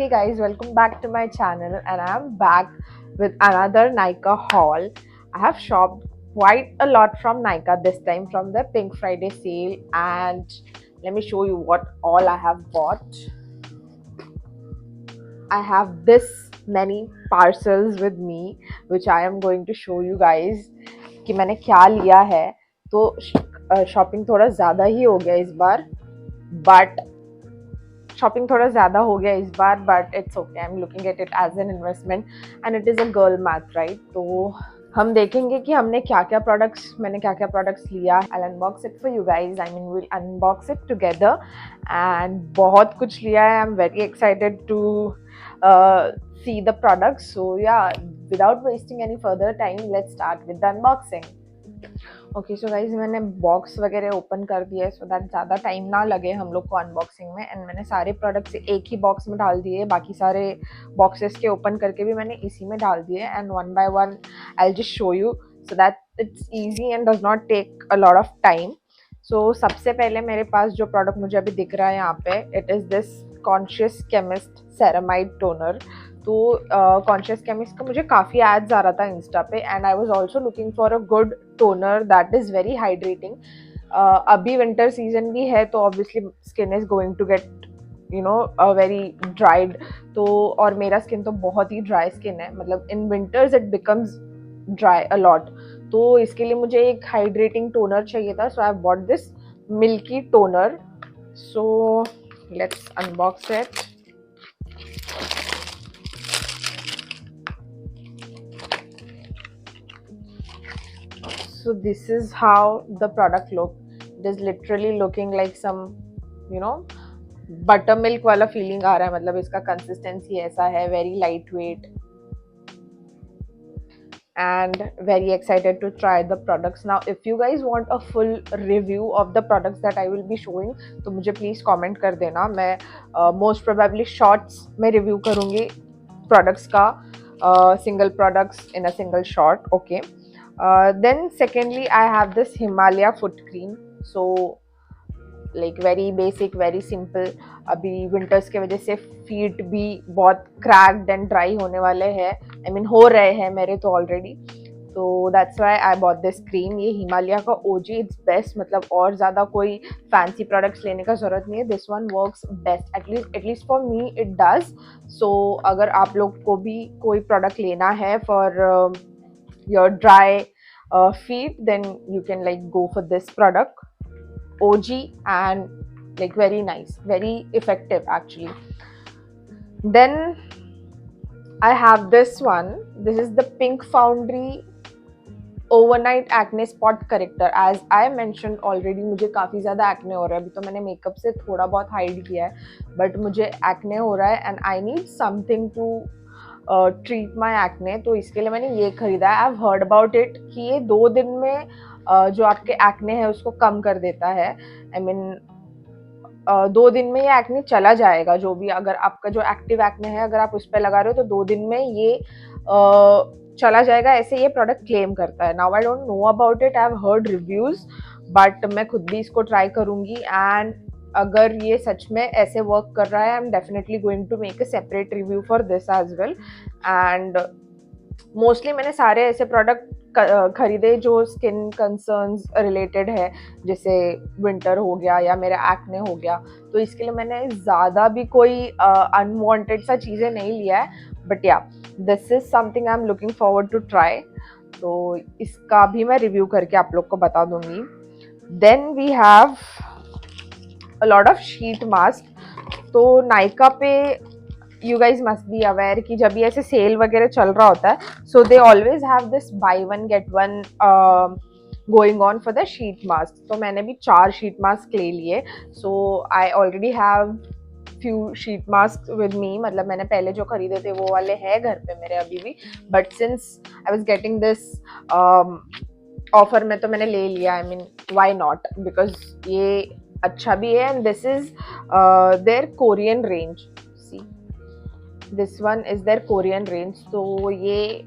Hey guys, welcome back to my channel, and I'm back with another Nykaa haul. I have shopped quite a lot from Nykaa this time from the Pink Friday sale, and let me show you what all I have bought. I have this many parcels with me which I am going to show you guys कि मैंने क्या लिया है. तो shopping थोड़ा ज़्यादा ही हो गया इस बार, बट शॉपिंग थोड़ा ज़्यादा हो गया इस बार, but it's okay. I am looking at it as an investment and it is a girl math, right? तो हम देखेंगे कि हमने मैंने क्या क्या प्रोडक्ट्स लिया. I unbox it for you guys. I mean will unbox it together. And बहुत कुछ लिया है. I am very excited to see the products. So yeah, without wasting any further time, let's start with the unboxing. Okay so guys, मैंने box वगैरह open कर दिया है so that ज़्यादा टाइम ना लगे हम लोग को अनबॉक्सिंग में. एंड मैंने सारे प्रोडक्ट्स एक ही बॉक्स में डाल दिए. बाकी सारे बॉक्सेस के ओपन करके भी मैंने इसी में डाल दिए. And one by one I just show you so that it's easy and does not take a lot of time. So सबसे पहले मेरे पास जो प्रोडक्ट मुझे अभी दिख रहा है यहाँ पे, it is this Conscious Chemist ceramide toner. तो कॉन्शियस केमिस्ट का मुझे काफ़ी एड्स आ रहा था इंस्टा पे, and I was also looking for a good toner that is very hydrating. अभी विंटर सीजन भी है तो obviously skin is going to get very dried. तो और मेरा स्किन तो बहुत ही ड्राई स्किन है, मतलब in winters it becomes dry a lot. तो इसके लिए मुझे एक हाइड्रेटिंग टोनर चाहिए था. So I have bought this milky toner. So let's unbox it. So this is how the product look. It is literally looking like some buttermilk वाला feeling आ रहा है. मतलब इसका consistency ऐसा है, very lightweight, and very excited to try the products. Now if you guys want a full review of the products that I will be showing, तो मुझे please comment कर देना. मैं most probably shorts में review करूँगी products का, single products in a single short. Okay. Then secondly I have this Himalaya foot cream. So like very basic, very simple. अभी winters के वजह से फीट भी बहुत क्रैक्ड एंड ड्राई होने वाले हैं. आई मीन हो रहे हैं मेरे तो ऑलरेडी. तो that's why I bought this cream. ये हिमालय का ओजी, इट्स बेस्ट. मतलब और ज़्यादा कोई फैंसी प्रोडक्ट्स लेने का ज़रूरत नहीं है. This one works best, at least for me it does. So अगर आप लोग को भी कोई प्रोडक्ट लेना है for your dry feet, then you can like go for this product. OG and like very nice, very effective actually. Then I have this one. This is the Pink Foundry overnight acne spot corrector. As I mention already, मुझे काफ़ी ज़्यादा acne हो रहा है. अभी तो मैंने makeup से थोड़ा बहुत हाइड किया है, बट मुझे एक्ने हो रहा है and I need something to treat my acne. तो इसके लिए मैंने ये खरीदा है. I have heard about it कि ये 2 दिन में जो आपके एक्ने है उसको कम कर देता है. आई मीन 2 दिन में ये एक्ने चला जाएगा. जो भी, अगर आपका जो एक्टिव एक्ने है अगर आप उस पर लगा रहे हो तो 2 दिन में ये चला जाएगा, ऐसे ये प्रोडक्ट क्लेम करता है. Now I don't know about it, I have heard reviews, but मैं खुद भी इसको ट्राई करूंगी. एंड अगर ये सच में ऐसे वर्क कर रहा है, I am definitely going to make a separate review for this as well. And mostly मैंने सारे ऐसे प्रोडक्ट खरीदे जो स्किन कंसर्न्स रिलेटेड है, जैसे विंटर हो गया या मेरा एक्ने हो गया. तो इसके लिए मैंने ज़्यादा भी कोई अनवांटेड सा चीज़ें नहीं लिया है. But yeah, this is something I am looking forward to try. तो इसका भी मैं रिव्यू करके आप लोग को बता दूंगी. Then we have a lot of sheet mask. तो नायका पे you guys must be aware कि जब भी ऐसे सेल वगैरह चल रहा होता है, so they always have this buy one get one going on for the sheet mask. तो मैंने भी 4 शीट मास्क ले लिए. So I already have few sheet mask with me. मतलब मैंने पहले जो खरीदे थे वो वाले हैं घर पे मेरे अभी भी, but since I was getting this offer में तो मैंने ले लिया. I mean why not, because ये अच्छा भी है. And this is their Korean range. See, this one is their Korean range. तो ये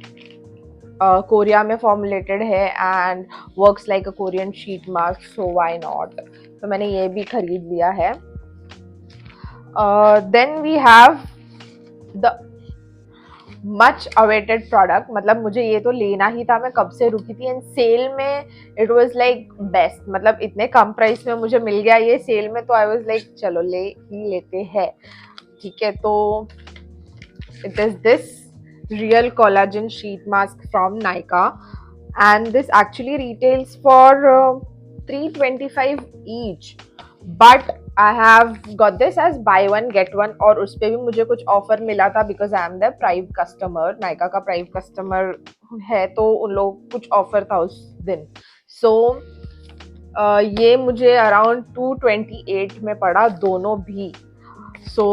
कोरिया में फॉर्मुलेटेड है and works like a Korean sheet mask. So why not. तो मैंने ये भी खरीद लिया है. Then we have the much awaited product, मतलब मुझे ये तो लेना ही था, मैं कब से रुकी थी, एंड सेल में इट वाज लाइक बेस्ट, मतलब इतने कम प्राइस में मुझे मिल गया ये सेल में, तो आई वाज लाइक चलो ले ही लेते हैं, ठीक है। तो it is this real collagen sheet mask from Nykaa, and this actually retails for 325 each, but I have got this as buy one get one, और उस पे भी मुझे कुछ ऑफर मिला था because I am the prive customer, Nykaa का prive customer है, तो उन लोग कुछ ऑफर था उस दिन। सो ये मुझे अराउंड 228 में पड़ा दोनों भी। सो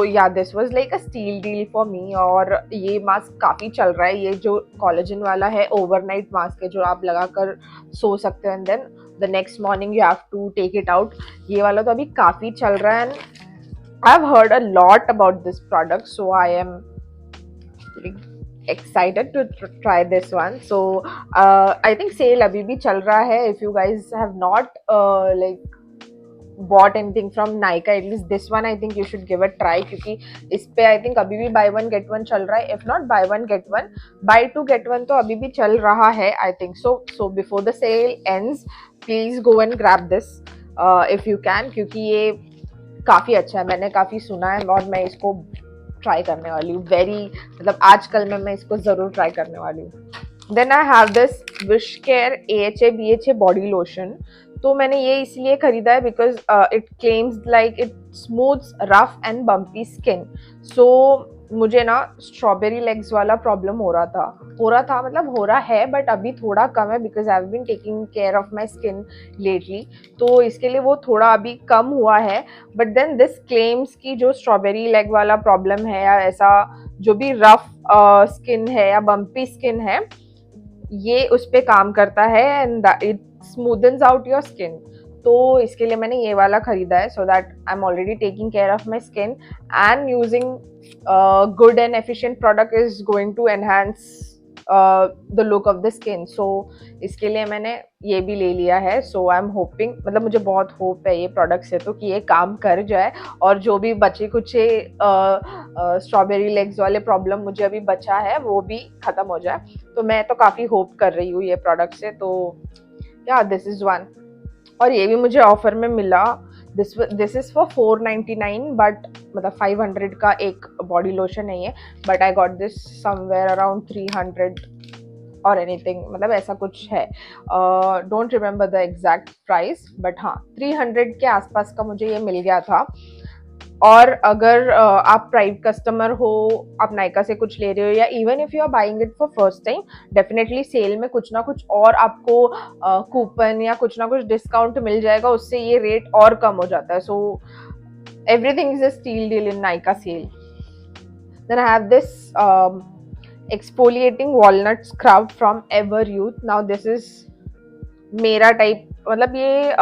yeah this was like a steal deal for me, और ये मास्क काफ़ी चल रहा है, ये जो कोलेजन वाला है ओवरनाइट मास्क है जो आप लगा कर सो सकते हो, and then the next morning you have to take it out, ये वाला तो अभी काफ़ी चल रहा है, and I have heard a lot about this product, so I am excited to try this one. So I think sale abhi bhi chal raha hai, if you guys have not like bought anything from Nykaa, at least this one I think you should give a try, क्योंकि इस पे I think अभी भी buy one get one चल रहा है, if not buy one get one, buy two get one तो अभी भी चल रहा है I think so. So before the sale ends, please go and grab this if you can, क्योंकि ये काफ़ी अच्छा है, मैंने काफ़ी सुना है और मैं इसको ट्राई करने वाली हूँ, वेरी मतलब आजकल में मैं इसको ज़रूर ट्राई करने वाली हूँ। Then I have this wish care AHA BHA body lotion, तो मैंने ये इसलिए खरीदा है because it claims like it smooths rough and bumpy skin. So मुझे ना स्ट्रॉबेरी लेग्स वाला प्रॉब्लम हो रहा था मतलब हो रहा है, बट अभी थोड़ा कम है because I have been taking care of my skin lately, तो इसके लिए वो थोड़ा अभी कम हुआ है। बट देन दिस क्लेम्स की जो स्ट्रॉबेरी लेग वाला प्रॉब्लम है या ऐसा जो भी रफ स्किन है या बम्पी स्किन है, ये उस पर काम करता है and it smoothens out your skin, तो इसके लिए मैंने ये वाला खरीदा है, so that I am already taking care of my skin and using good and efficient product is going to enhance the look of the skin. So इसके लिए मैंने ये भी ले लिया है। सो आई एम होपिंग, मतलब मुझे बहुत होप है ये प्रोडक्ट से तो कि ये काम कर जाए और जो भी बचे कुछ स्ट्रॉबेरी लेग्स वाले प्रॉब्लम मुझे अभी बचा है वो भी ख़त्म हो जाए, तो मैं तो काफ़ी होप कर रही हूँ ये प्रोडक्ट से। तो या दिस इज़ वन, और ये भी मुझे ऑफर में मिला, दिस इज़ फॉर 499, बट मतलब 500 का एक बॉडी लोशन है ये, but I got this somewhere around 300 और एनीथिंग, मतलब ऐसा कुछ है, don't remember the exact price, but हाँ 300 के आसपास का मुझे ये मिल गया था। और अगर आप प्राइव कस्टमर हो, आप नायका से कुछ ले रहे हो, या even if you are buying it for first time, definitely sale में कुछ ना कुछ और आपको कूपन या कुछ ना कुछ डिस्काउंट मिल जाएगा, उससे ये रेट और कम हो जाता है। सो everything is a steal deal in Nykaa sale. Then I have this exfoliating walnut scrub from Ever Youth. Now this is मेरा टाइप, मतलब ये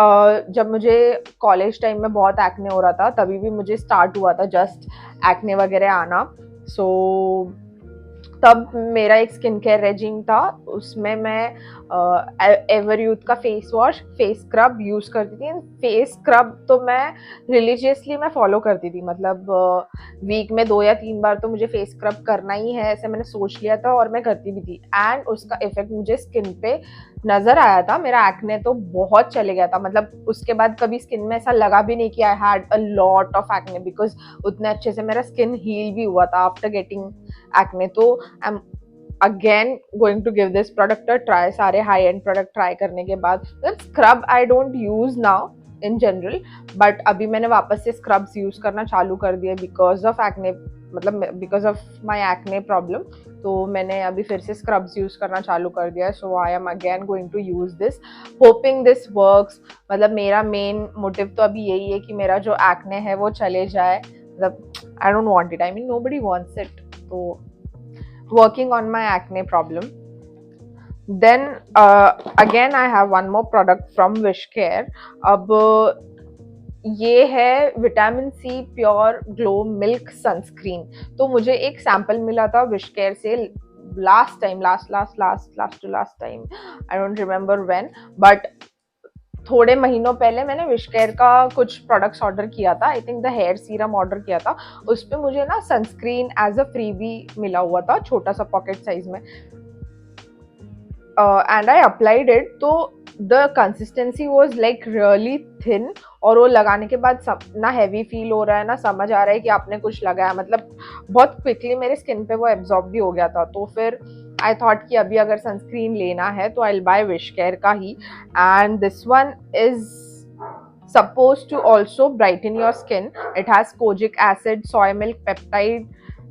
जब मुझे कॉलेज टाइम में बहुत एक्ने हो रहा था तभी भी मुझे स्टार्ट हुआ था जस्ट एक्ने वगैरह आना। सो तब मेरा एक स्किन केयर रेजिम था, उसमें मैं एवर यूथ का face wash, face scrub use करती थी। फेस स्क्रब तो मैं रिलीजियसली मैं फॉलो करती थी, मतलब वीक में 2 या 3 बार तो मुझे फेस स्क्रब करना ही है, ऐसे मैंने सोच लिया था और मैं करती भी थी, एंड उसका इफेक्ट मुझे स्किन पे नज़र आया था। मेरा एक्ने तो बहुत चले गया था, मतलब उसके बाद कभी स्किन में ऐसा लगा भी नहीं कि I had a lot of acne, because उतने अच्छे से मेरा स्किन हील भी हुआ था आफ्टर गेटिंग एक्ने। तो I am again going to give this product a try, सारे हाई एंड प्रोडक्ट ट्राई करने के बाद। Scrub I don't use now in general, but अभी मैंने वापस से स्क्रब्स यूज करना चालू कर दिया बिकॉज ऑफ एक्ने, मतलब because of my acne problem, तो मैंने अभी फिर से स्क्रब्स यूज करना चालू कर दिया। So I am again going to use this, hoping this works. मतलब मेरा मेन मोटिव तो अभी यही है कि मेरा जो एक्ने है वो चले जाए, मतलब I don't want it, I mean nobody wants it, तो working on my acne problem. Then again I have one more product from Wishcare. अब ये है vitamin C pure glow milk sunscreen. तो मुझे एक सैम्पल मिला था विशकेयर से last time, last to last time, I don't remember when, but थोड़े महीनों पहले मैंने विशकेयर का कुछ प्रोडक्ट्स ऑर्डर किया था, I think the hair serum order किया था, उस पर मुझे ना सनस्क्रीन एज अ फ्रीबी मिला हुआ था, छोटा सा पॉकेट साइज में, एंड आई अप्लाइड इट, तो the consistency was like really thin, और वो लगाने के बाद ना हैवी फील हो रहा है, ना समझ आ रहा है कि आपने कुछ लगाया, मतलब बहुत क्विकली मेरे स्किन पे वो एब्जॉर्ब भी हो गया था। तो फिर आई थॉट कि अभी अगर सनस्क्रीन लेना है तो आई विल बाय विशकेयर का ही, and this one is supposed to also brighten your skin. It has kojic acid, soy milk, peptide,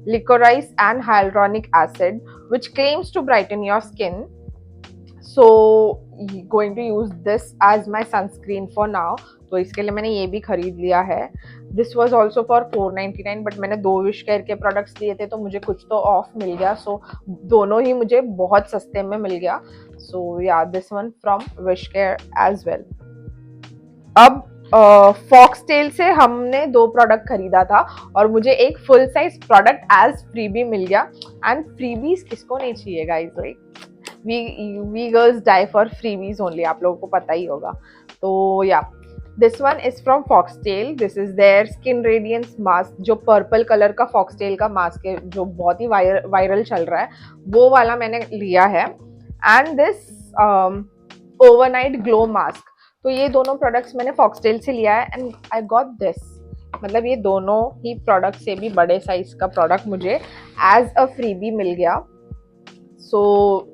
licorice, and hyaluronic acid, which claims to brighten your skin. So, going to use this as my sunscreen for now. तो इसके लिए मैंने ये भी खरीद लिया है. This was also for 499, but मैंने 2 विशकेयर के प्रोडक्ट्स लिए थे तो मुझे कुछ तो ऑफ मिल गया, सो दोनों ही मुझे बहुत सस्ते में मिल गया. So yeah this one from Wishcare as well. अब फॉक्सटेल से हमने 2 प्रोडक्ट खरीदा था और मुझे एक full size product as freebie मिल गया. एंड फ्रीबीज किसको नहीं चाहिए guys, like we girls die for freebies only, आप लोगों को पता ही होगा. तो yeah this one is from Foxtale. This is their skin radiance mask, जो पर्पल कलर का फॉक्सटेल का मास्क है जो बहुत ही वायरल चल रहा है, वो वाला मैंने लिया है. And this overnight glow mask. तो ये दोनों प्रोडक्ट्स मैंने फॉक्सटेल से लिया है एंड आई गॉट दिस. मतलब ये दोनों ही प्रोडक्ट से भी बड़े साइज का प्रोडक्ट मुझे एज अ फ्रीबी मिल गया. So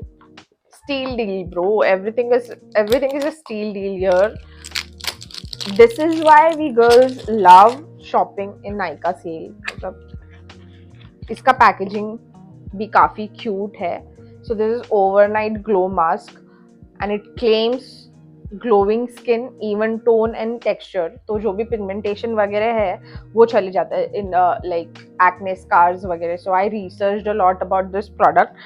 steal deal bro, everything is a steal deal here. This is why we girls love shopping in Nykaa sale. मतलब इसका पैकेजिंग भी काफी क्यूट है. So this is overnight glow mask and it claims glowing skin, even tone and texture. तो जो भी pigmentation वगैरह है वो चले जाता है इन लाइक एक्ने स्कार्स वगैरह. So I researched a lot about this product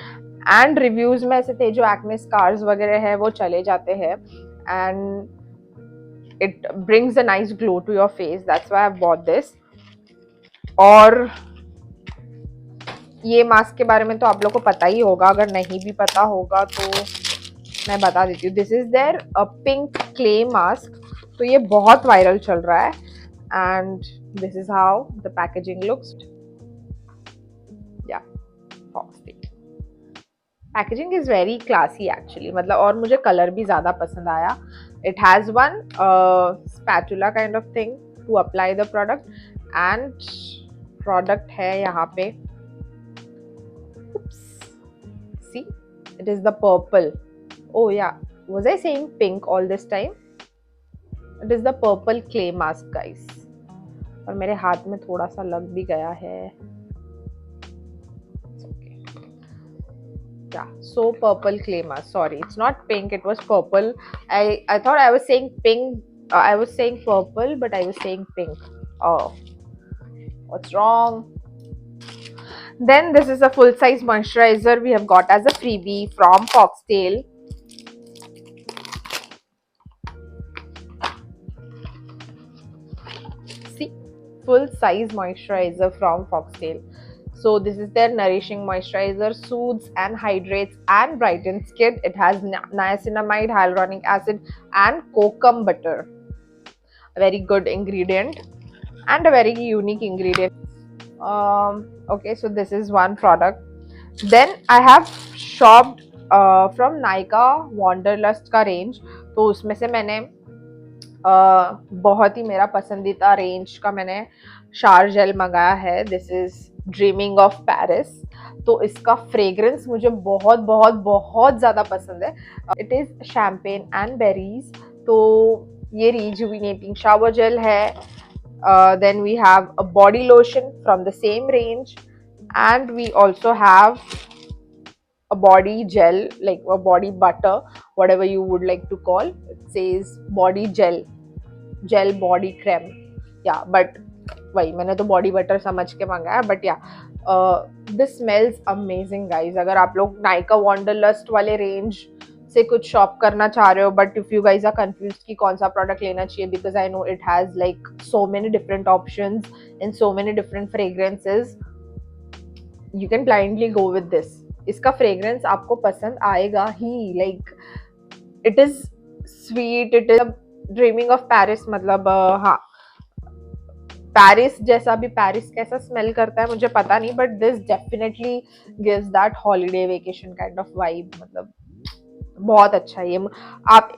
and reviews में ऐसे थे जो एक्ने स्कार्स वगैरह है वो चले जाते हैं and it brings a nice glow to your face. That's why I bought this. और ये मास्क के बारे में तो आप लोग को पता ही होगा, अगर नहीं भी पता होगा तो मैं बता देती हूँ. This is their pink clay mask. तो ये बहुत वायरल चल रहा है and this is how the packaging looks. Yeah packaging is very classy actually, मतलब और मुझे कलर भी ज्यादा पसंद आया. It has one spatula kind of thing to apply the product and product है यहाँ पे. See it is the purple. Oh yeah, was I saying pink all this time? It is the purple clay mask guys. और मेरे हाथ में थोड़ा सा लग भी गया है. It's okay. Yeah, so purple clay mask. Sorry, it's not pink. It was purple. I thought I was saying pink. I was saying purple, but I was saying pink. Oh, what's wrong? Then this is a full size moisturizer we have got as a freebie from Foxtail. Full size moisturizer from Foxtail. So this is their nourishing moisturizer, soothes and hydrates and brightens skin. It has niacinamide, hyaluronic acid and kokum butter. A very good ingredient and a very unique ingredient. Okay, so this is one product. Then I have shopped from Nykaa Wanderlust का range. तो उसमें से मैंने बहुत ही मेरा पसंदीदा range का मैंने शार जेल मंगाया है. This is dreaming of Paris. तो इसका फ्रेग्रेंस मुझे बहुत बहुत बहुत ज़्यादा पसंद है. It is champagne and berries. तो ये रिजुविनेटिंग शावर जेल है. Then we have a body lotion from the same range and we also have a body gel, like a body butter, whatever you would like to call. It says body gel body cream. Yeah, but वही मैंने तो body butter समझ के मंगाया. But yeah this smells amazing guys. अगर आप लोग Nykaa wanderlust वाले रेंज से कुछ शॉप करना चाह रहे हो, but if you guys are confuse कि कौन सा प्रोडक्ट लेना चाहिए, because I know it has like so many different options in so many different fragrances, you can blindly go with this. इसका फ्रेग्रेंस आपको पसंद आएगा ही. Like it is sweet, it is dreaming of Paris, मतलब हाँ, Paris जैसा भी, Paris कैसा स्मेल करता है मुझे पता नहीं, but this definitely gives that holiday vacation kind of vibe, मतलब बहुत अच्छा है ये। आप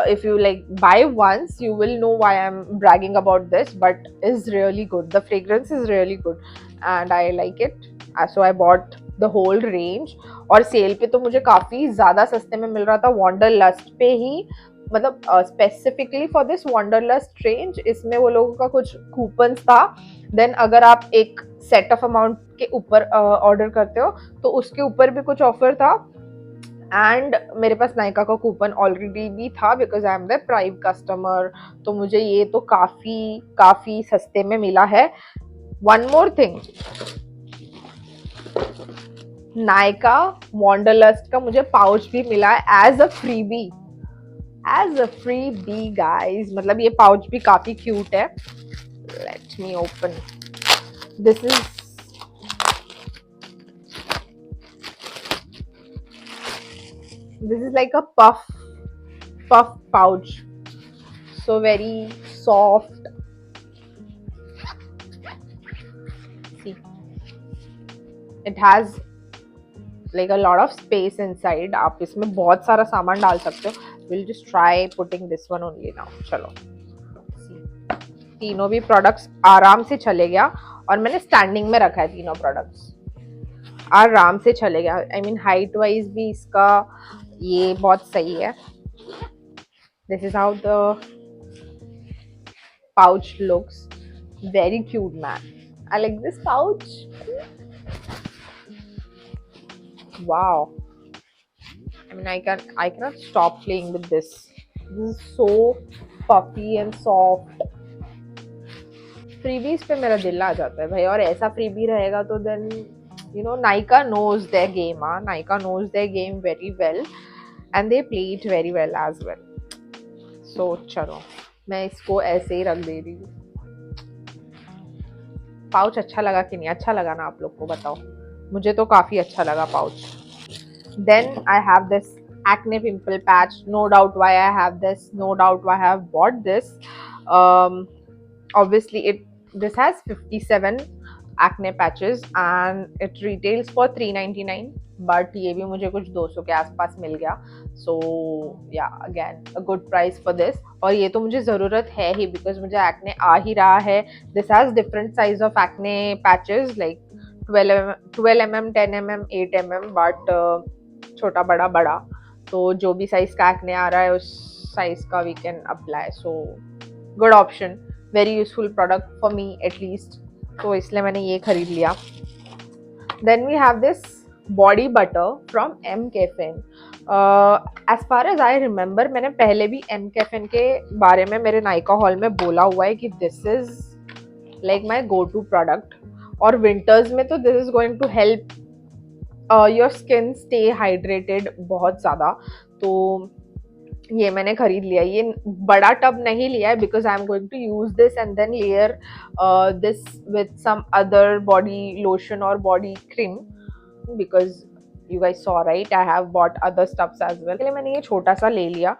if you like buy once you will know why I am bragging about this, but is really good, the fragrance is really good and I like it, so I bought the whole range. और sale पे तो मुझे काफी ज्यादा सस्ते में मिल रहा था, वंडरलस्ट पे ही, मतलब specifically for this wanderlust range, इसमें वो लोगों का कुछ कूपन्स था। देन अगर आप एक सेट ऑफ अमाउंट के ऊपर ऑर्डर करते हो तो उसके ऊपर भी कुछ ऑफर था, एंड मेरे पास नायका का कूपन ऑलरेडी भी था because I am the prime customer, तो मुझे ये तो काफी काफी सस्ते में मिला है। One more thing, Nykaa wanderlust का मुझे पाउच भी मिला है as a freebie, as a freebie guys, मतलब ये पाउच भी काफी क्यूट है। Let me open, this is, this is like a puff pouch, so very soft. See, it has like a lot of space inside, आप इसमें बहुत सारा सामान डाल सकते हो। we'll just try putting this one only now, चलो। See, तीनों भी प्रोडक्ट्स आराम से चले गया, और मैंने स्टैंडिंग में रखा है तीनों प्रोडक्ट्स, आराम से चले गया। आई मीन हाइट वाइज भी इसका ये बहुत सही है। This is how the pouch looks, very cute man, I like this pouch, wow, I mean I cannot stop playing with this, this is so puffy and soft। Freebies पे मेरा दिल आ जाता है भाई, और ऐसा फ्रीबी रहेगा तो then you know Nykaa knows their game, Nykaa knows their game very well and they play it very well as well। so चलो मैं इसको ऐसे ही रख दे रही हूँ। पाउच अच्छा लगा कि नहीं, अच्छा लगा ना आप लोग को बताओ, मुझे तो काफी अच्छा लगा pouch. Then I have this acne pimple patch, no doubt why I have this, no doubt why I have bought this, obviously this has 57 acne patches and it retails for 399, but ये भी मुझे कुछ 200 के आसपास मिल गया, so yeah again a good price for this। और ये तो मुझे ज़रूरत है ही बिकॉज मुझे एक्ने आ ही रहा है। This has different size of acne patches like 12 mm 10 mm 8 mm, but छोटा बड़ा बड़ा, तो जो भी साइज का एक्ने आ रहा है उस साइज का we can apply, so good option, very useful product for me at least, तो इसलिए मैंने ये खरीद लिया। Then we have this body butter from M Caffeine. As far as I remember मैंने पहले भी एम कैफिन के बारे में मेरे नायका हॉल में बोला हुआ है कि this is like my go to product, और विंटर्स में तो this is going to help your skin stay hydrated बहुत ज़्यादा, तो ये मैंने खरीद लिया। ये बड़ा टब नहीं लिया है because I am going to use this and then layer this with some other body lotion और body cream, because you guys saw right I have bought other stuffs as well. मैंने ये छोटा सा ले लिया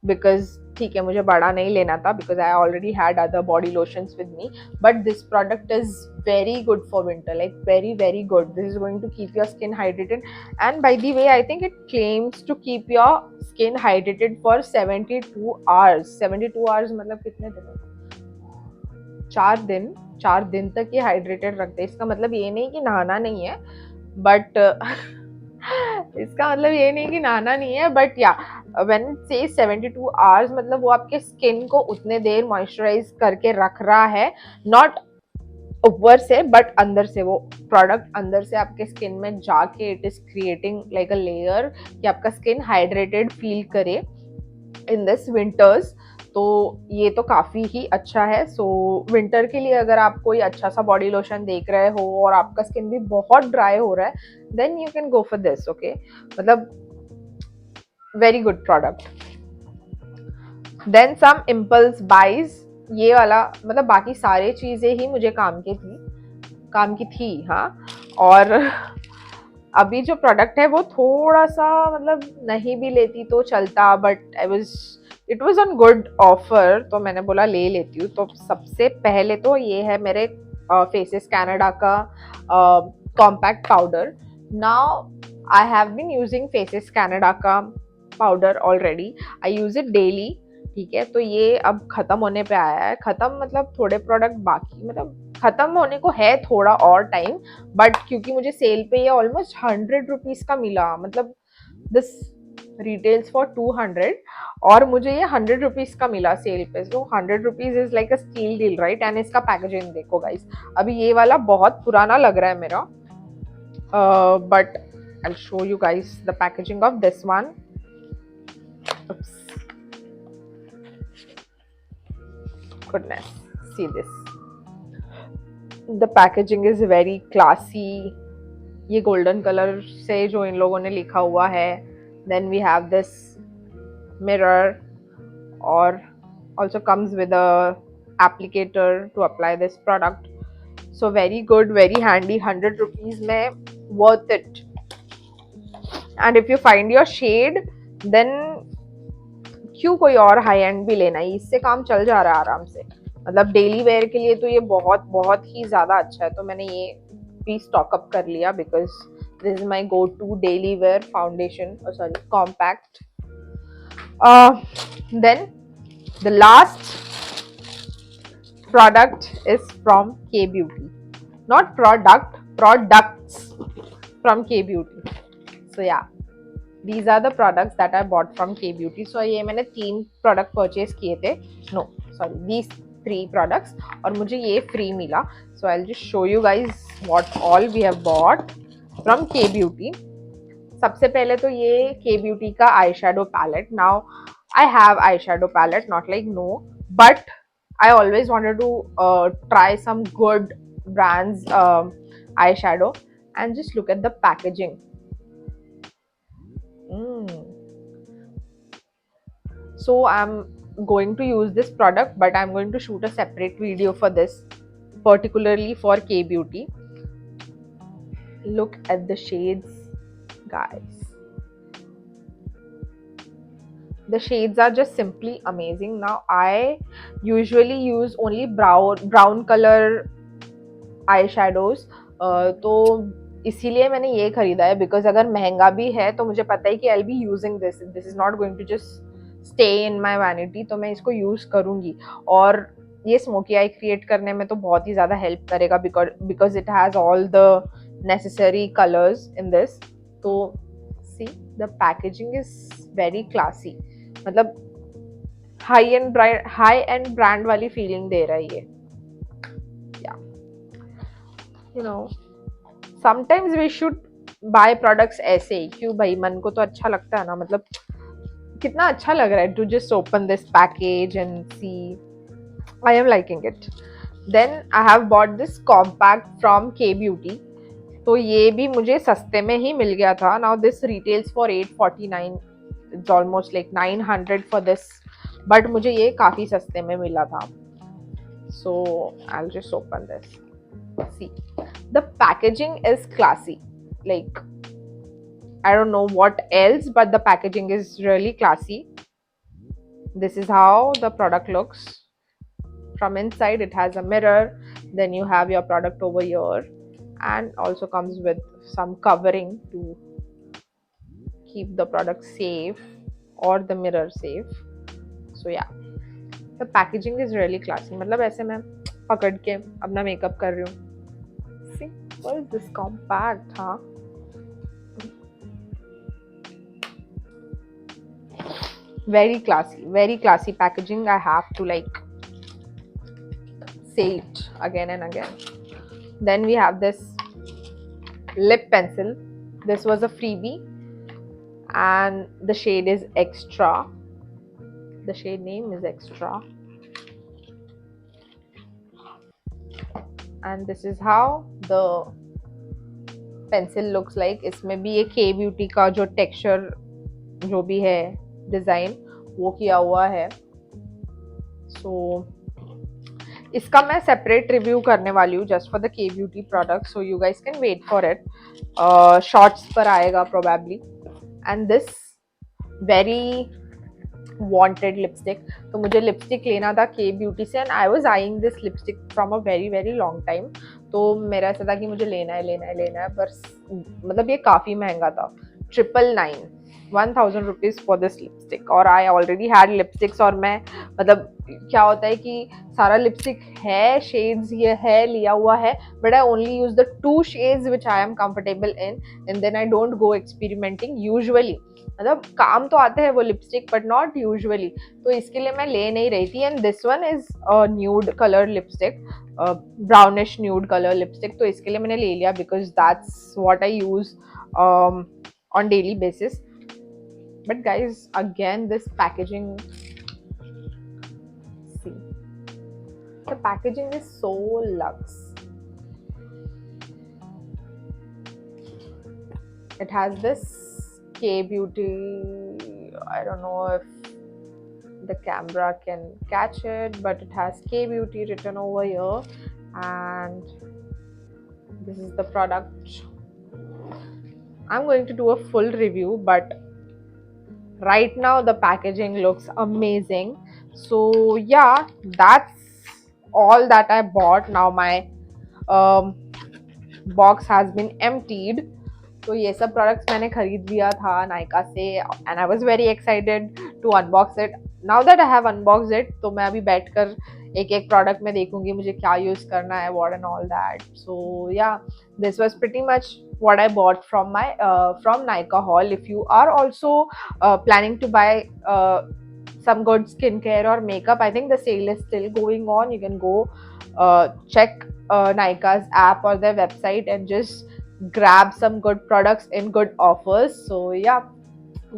बिकॉज ठीक है मुझे बड़ा नहीं लेना था because I already had other body lotions with me, but this product is very good for winter, like very good. This is going to keep your skin hydrated, and by the way I think it claims to keep your skin hydrated for 72 hours। 72 hours मतलब कितने दिन, 4 दिन तक ये hydrated रखते हैं। इसका मतलब ये नहीं कि नहाना नहीं है, बट इसका मतलब ये नहीं कि नहाना नहीं है, बट या व्हेन इट सेज 72 आवर्स मतलब वो आपके स्किन को उतने देर मॉइस्चराइज करके रख रहा है, नॉट ऊपर से बट अंदर से, वो प्रोडक्ट अंदर से आपके स्किन में जाके it is creating like a layer कि आपका स्किन हाइड्रेटेड फील करे इन दिस विंटर्स, तो ये तो काफ़ी ही अच्छा है। सो विंटर के लिए अगर आप कोई अच्छा सा बॉडी लोशन देख रहे हो और आपका स्किन भी बहुत ड्राई हो रहा है then you can go for this, okay, मतलब very good product. Then some impulse buys, ये वाला मतलब बाकी सारी चीज़ें ही मुझे काम की थी हाँ, और अभी जो प्रोडक्ट है वो थोड़ा सा मतलब नहीं भी लेती तो चलता, but I was it was on good offer, तो मैंने बोला ले लेती हूँ। तो सबसे पहले तो ये है मेरे फेसेस कैनेडा का compact powder. Now I have been using Faces Canada का powder already, I use it daily. ठीक है, तो ये अब खत्म होने पे आया है। खत्म मतलब थोड़े प्रोडक्ट बाकी, मतलब खत्म होने को है थोड़ा और टाइम, बट क्योंकि मुझे सेल पे ये ऑलमोस्ट 100 रुपीज का मिला, मतलब दिस रिटेल्स फॉर 200 और मुझे ये 100 रुपीज का मिला सेल पे। सो 100 rupees is like a steal deal, right? And इसका पैकेजिंग देखो गाइस, अभी ये वाला बहुत पुराना लग रहा है मेरा, but I show you guys the packaging of this one. Goodness, see this. The packaging is very classy. ये golden color से जो इन लोगों ने लिखा हुआ है. Then we have this mirror, or also comes with a applicator to apply this product. So very good, very handy. 100 rupees में worth it. And if you find your shade, then क्यों कोई और हाई एंड भी लेना है, इससे काम चल जा रहा है आराम से। मतलब डेली वेयर के लिए तो ये बहुत बहुत ही ज़्यादा अच्छा है। तो मैंने ये भी स्टॉक अप कर लिया because this is my go to daily wear foundation, sorry compact. Then the last product is from K beauty, not product, products from K beauty. So yeah these are the products that I bought from K Beauty. So ये मैंने 3 product purchase किए थे, no sorry these 3 products, और मुझे ये free मिला। So I'll just show you guys what all we have bought from K Beauty. सबसे पहले तो ये K Beauty का eye shadow palette. Now I have eye shadow palette, not like no, but I always wanted to try some good brands eyeshadow, and just look at the packaging. So I'm going to use this product, but I'm going to shoot a separate video for this, particularly for K Beauty. Look at the shades, guys. The shades are just simply amazing. Now I usually use only brown color eyeshadows, तो इसीलिए मैंने ये खरीदा है, because अगर महंगा भी है तो मुझे पता है कि I be using this, this is not going to just stay in my vanity, तो मैं इसको यूज़ करूँगी। और ये स्मोकी आई क्रिएट करने में तो बहुत ही ज़्यादा हेल्प करेगा, because it has all the necessary colours in this. तो see the packaging is very classy, मतलब हाई एंड ब्रांड वाली फीलिंग दे रहा है ये। You know sometimes we should buy products ऐसे ही, क्यों भाई, मन को तो अच्छा लगता है ना। मतलब कितना अच्छा लग रहा है to just open this package and see, I am liking it. Then I have bought this compact from K Beauty, तो ये भी मुझे सस्ते में ही मिल गया था। Now this retails for 849, it's almost like 900 for this, but मुझे ये काफ़ी सस्ते में मिला था। So I will just open this, see the packaging is classy, like I don't know what else, but the packaging is really classy. This is how the product looks from inside. It has a mirror, then you have your product over here, and also comes with some covering to keep the product safe or the mirror safe. So yeah, the packaging is really classy. मतलब ऐसे मैं पकड़ के अपना makeup कर रही हूँ। See, what is this compact, huh? Very classy packaging. I have to like say it again and again. Then we have this lip pencil. This was a freebie, and the shade is Extra. The shade name is Extra, and this is how the pencil looks like. इसमें भी ये K Beauty का जो texture जो भी है design वो किया हुआ है। सो इसका मैं सेपरेट रिव्यू करने वाली हूँ just for the K Beauty product, so you guys can wait for it. Shorts पर आएगा probably. And this very wanted lipstick, तो मुझे लिपस्टिक लेना था के ब्यूटी से, and I was eyeing this lipstick from a very very long time. तो मेरा ऐसा था कि मुझे लेना है लेना है लेना है, पर मतलब ये काफ़ी महंगा था, 999 1000 रुपीज़ फॉर दिस लिपस्टिक, और आई ऑलरेडी हैड लिपस्टिक्स, और मैं मतलब क्या होता है कि सारा लिपस्टिक है, शेड्स ये है लिया हुआ है, but I only use the 2 shades which I am comfortable in, and then I don't go experimenting usually. मतलब काम तो आते हैं वो लिपस्टिक, बट नॉट यूजुअली, तो इसके लिए मैं ले नहीं रही थी। And this one is nude colour lipstick, brownish nude colour lipstick, तो इसके लिए मैंने ले लिया because that's what I use on daily basis. But guys again this packaging, see, the packaging is so luxe. It has this K beauty, I don't know if the camera can catch it, but it has K beauty written over here, and this is the product. I'm going to do a full review, but right now the packaging looks amazing. So yeah, that's all that I bought. Now my box has been emptied. तो ये सब products मैंने खरीद लिया था नायका से, and I was very excited to unbox it. Now that I have unbox it, तो मैं अभी बैठकर एक एक प्रोडक्ट में देखूंगी मुझे क्या यूज़ करना है, what and all that. So yeah, this was pretty much what I bought from my from Nykaa haul. If you are also planning to buy some good skincare or makeup, I think the sale is still going on. You can go check Nykaa's app or their website and just grab some good products in good offers. So yeah,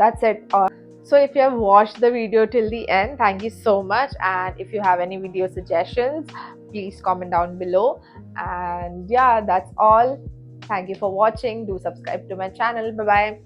that's it. So if you have watched the video till the end, thank you so much, and if you have any video suggestions, please comment down below. And yeah, that's all. Thank you for watching. Do subscribe to my channel. Bye bye.